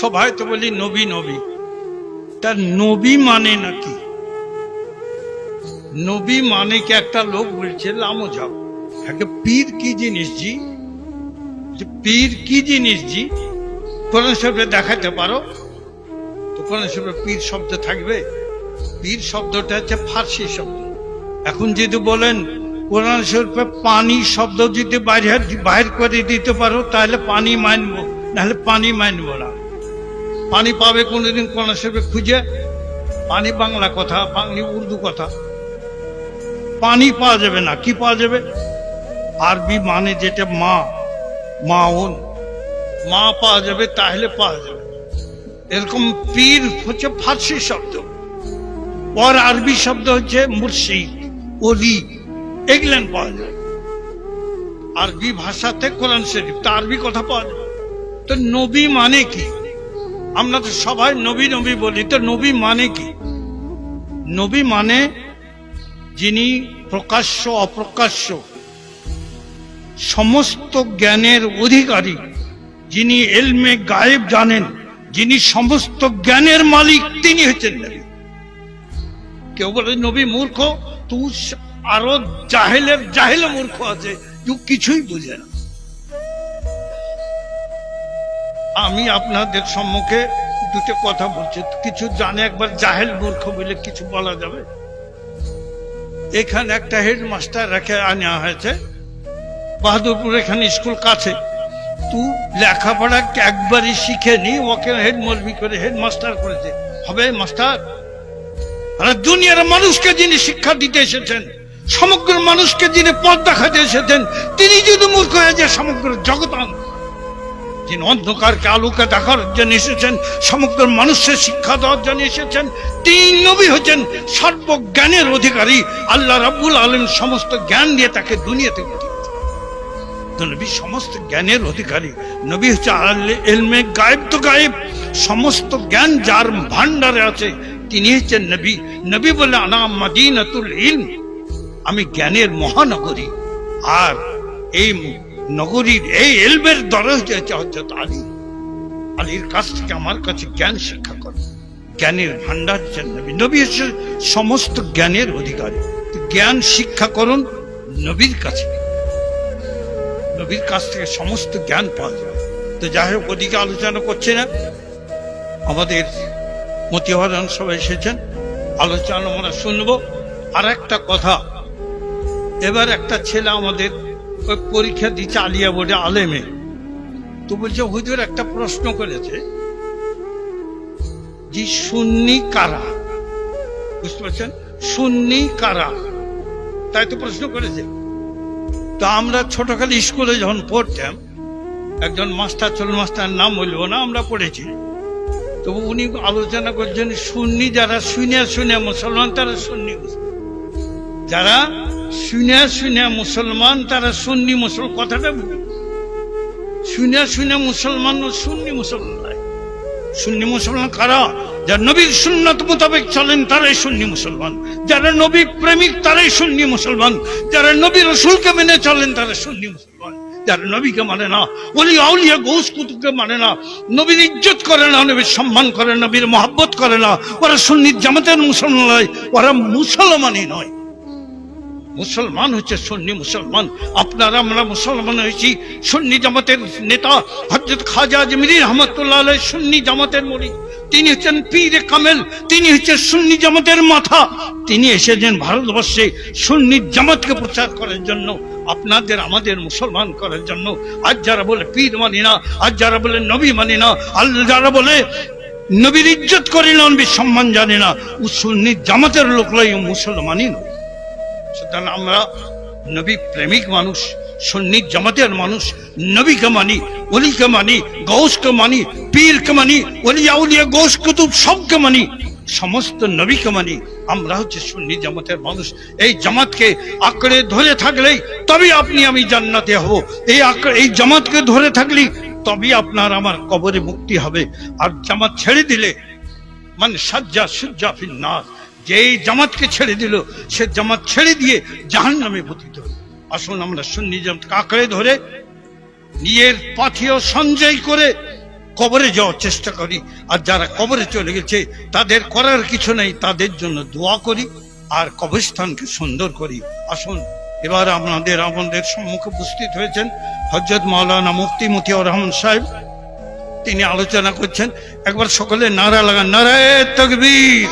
সবাই তো বলি নবী নবী, তার নবী মানে নাকি? নবী মানে কি? একটা লোক বলছে লামো যাও, পীর কি জিনিস জি? পীর কি জিনিস জি? কোরআন শরীফে দেখাতে পারো তো? কোরআন শরীফে পীর শব্দ থাকবে? পীর শব্দটা হচ্ছে ফার্সি শব্দ। এখন যদি বলেন কোরআন শরীফে পানি শব্দ যদি বাইরে করে দিতে পারো তাহলে পানি মানবো, নাহলে পানি মানবো না। পানি পাবে কোনোদিন কোরআন শরীফে খুঁজে? পানি বাংলা কথা, বাংলা উর্দু কথা, পানি পাওয়া যাবে না। কি পাওয়া যাবে? আরবি মানে যেটা মা, মাউন, মা পাওয়া যাবে, তাহলে পাওয়া যাবে। এরকম পীর হচ্ছে ফার্সি শব্দ, আর আরবি শব্দ হচ্ছে মুর্শিদ, ওলি, এগুলেন পাওয়া যায় আরবি ভাষাতে। কোরআন শরীফ তা আরবি কথা পাওয়া যাবে। তো নবী মানে কি? আমরা তো সবাই নবী নবী বলি, তো নবী মানে কি? নবী মানে যিনি প্রকাশ্য অপ্রকাশ্য সমস্ত জ্ঞানের অধিকারী, যিনি ইলমে গায়েব জানেন, যিনি সমস্ত জ্ঞানের মালিক, তিনি হচ্ছেন নবী। কেউ বলে নবী মূর্খ, তু আরো জাহেল মূর্খ আছে, কিছুই বুঝে না। আমি আপনাদের সম্মুখে দুটো কথা বলছি, কিছু জানে একবার জাহেল মূর্খ বলে কিছু বলা যাবে? এখানে একটা হেডমাস্টার রেখে আনা হয়েছে বাহাদুরপুর, এখানে স্কুল কাছে। তু লেখাপড়া একবারই শিখেনি, ওকে হেড মলবি করে হেডমাস্টার করেছে। হবে মাস্টার? আর দুনিয়ার মানুষকে যিনি শিক্ষা দিতে এসেছেন, সমগ্র মানুষকে যিনি পথ দেখাতে এসেছেন, তিনি যদি মূর্খ হয়ে যায় সমগ্র জগতান, যিনি অন্ধকারকে আলোকে দেখার জন্য এসেছেন, সমগ্র মানুষের শিক্ষা দেওয়ার জন্য এসেছেন, তিনি নবী হচ্ছেন সর্বজ্ঞানের অধিকারী। আল্লাহ রাব্বুল আলামিন সমস্ত জ্ঞান দিয়ে তাকে দুনিয়াতে পাঠিয়েছেন। নবী সমস্ত জ্ঞানের অধিকারী। নবী হচ্ছে ইলমে গায়েব তো গায়েব, সমস্ত জ্ঞান যার ভান্ডারে আছে তিনি হচ্ছেন নবী। নবী বলে আনা মাদিনাতুল ইলম, আমি জ্ঞানের মহানগরী। আর এই নগরীর এই ইলমের দরজা হচ্ছে হযরত আলী। আলীর কাছ থেকে আমার কাছে জ্ঞান শিক্ষা করো। জ্ঞানের ভান্ডার হচ্ছেন নবী। নবী হচ্ছে সমস্ত জ্ঞানের অধিকারী। জ্ঞান শিক্ষা করুন নবীর কাছে, নবীর কাছ থেকে সমস্ত জ্ঞান পাওয়া যায়। তো যাই হোক, ওদিকে আলোচনা করছে না, আমাদের মতিহারান সবাই এসেছেন, আলোচনা আমরা শুনবো। আর একটা কথা, এবার একটা ছেলে আমাদের ওই পরীক্ষা দিচ্ছে আলিয়া বোর্ডে, আলেমে। তো বলছে হুজুর একটা প্রশ্ন করেছে যে সুন্নি কারা? বুঝতে পারছেন? সুন্নি কারা, তাই তো প্রশ্ন করেছে। তো আমরা ছোটখালি স্কুলে যখন পড়তাম, একজন মাস্টার ছিল, মাস্টার নাম বলবো না, আমরা পড়েছি। তো উনি আলোচনা করছেন সুন্নি যারা শুনে মুসলমান তারা সুন্নি, যারা শুনে মুসলমান তারা সুন্নি মুসলমান। কথাটা শুনে মুসলমান ও সুন্নি মুসলমান নয়। সুন্নি মুসলমান কারা? যারা নবীর সুন্নাত মোতাবেক চলেন তারাই সুন্নি মুসলমান, যারা নবী প্রেমিক তারাই সুন্নি মুসলমান, যারা নবী রাসূলকে মেনে চলেন তারা সুন্নি মুসলমান। যারা নবীকে মানে না, ওলি আউলিয়া গৌস কুতুবকে মানে না, নবীর ইজ্জত করে না, নবীর সম্মান করে না, নবীর মহব্বত করে না, ওরা সুন্নি জামাতের মুসলমান নয়, ওরা মুসলমানই নয়। মুসলমান হচ্ছে সুন্নি মুসলমান। আপনারা আমরা মুসলমান হয়েছি। সুন্নি জামাতের নেতা হযরত খাজা আজমিরী রহমাতুল্লাহ আলাইহি সুন্নি জামাতের মুরিদ, তিনি হচ্ছেন পীরে কামেল, তিনি হচ্ছেন সুন্নি জামাতের মাথা। তিনি এসেছেন ভারতবর্ষে সুন্নি জামাতকে প্রচার করার জন্য, আপনাদের আমাদের মুসলমান করার জন্য। আজ যারা বলে পীর মানি না, আজ যারা বলে নবী মানি না, আল্লাহ যারা বলে নবীর ইজ্জত করি না, নবীর সম্মান জানি না, ও সুন্নি জামাতের লোক নয়, মুসলমানই নয়। সুতরাং আমরা নবী প্রেমিক মানুষ, সুন্নি জামাতের মানুষ, নবীকে মানি, ওলিকে মানি, গৌসকে মানি, পীরকে মানি, ওলিয়া উলিয়া গৌস কুতুব সবকে মানি, সমস্ত নবীকে মানি। আমরা হচ্ছে সুন্নি জামাতের মানুষ। এই জামাতকে আঁকড়ে ধরে থাকলেই তবে আপনি আমি জান্নাতে হব। এই জামাতকে ধরে থাকলেই তবে আপনার আমার কবরে মুক্তি হবে। আর জামাত ছেড়ে দিলে মানে সাজ্জা সুজ্জা ফিন্নার, যে জামাতকে ছেড়ে দিল সে জামাত ছেড়ে দিয়ে জাহান্নামে পতিত হল। আসুন আমরা সুন্নি জামাতকে আঁকড়ে ধরে নিজের পাথেয় সঞ্চয় করে কবরে যাওয়ার চেষ্টা করি, আর যারা কবরে চলে গেছে তাদের করার কিছু নেই, তাদের জন্য দোয়া করি আর কবরস্থানকে সুন্দর করি। আসুন এবার আমাদের সম্মুখে উপস্থিত হয়েছেন হযরত মাওলানা মুফতি মতিউর রহমান সাহেব, তিনি আলোচনা করছেন। একবার সকলে নারা লাগান, নারায়ে তাকবীর।